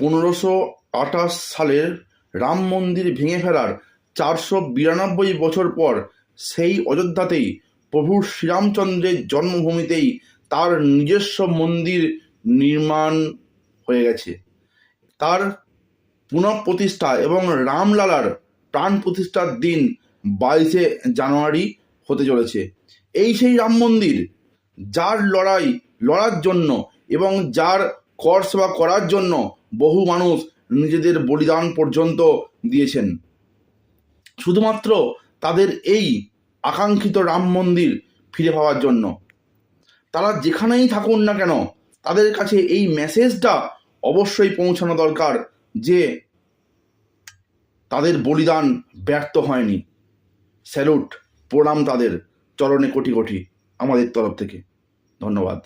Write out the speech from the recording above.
1528 সালের রাম মন্দির ভেঙে ফেলার 492 বছর পর সেই অযোধ্যাতেই প্রভু শ্রীরামচন্দ্রের জন্মভূমিতেই তার নিজস্ব মন্দির নির্মাণ হয়ে গেছে। তার পুনঃপ্রতিষ্ঠা এবং রামলালার প্রাণ প্রতিষ্ঠার দিন 22শে জানুয়ারি হতে চলেছে। এই সেই রাম মন্দির যার লড়ার জন্য এবং যার কর সেবা করার জন্য বহু মানুষ নিজেদের বলিদান পর্যন্ত দিয়েছেন, শুধুমাত্র তাদের এই আকাঙ্ক্ষিত রাম মন্দির ফিরে পাওয়ার জন্য। তারা যেখানেই থাকুন না কেন, তাদের কাছে এই মেসেজটা অবশ্যই পৌঁছানো দরকার যে তাদের বলিদান ব্যর্থ হয়নি। স্যালুট, প্রণাম তাদের চরণে কোটি কোটি আমাদের তরফ থেকে। ধন্যবাদ।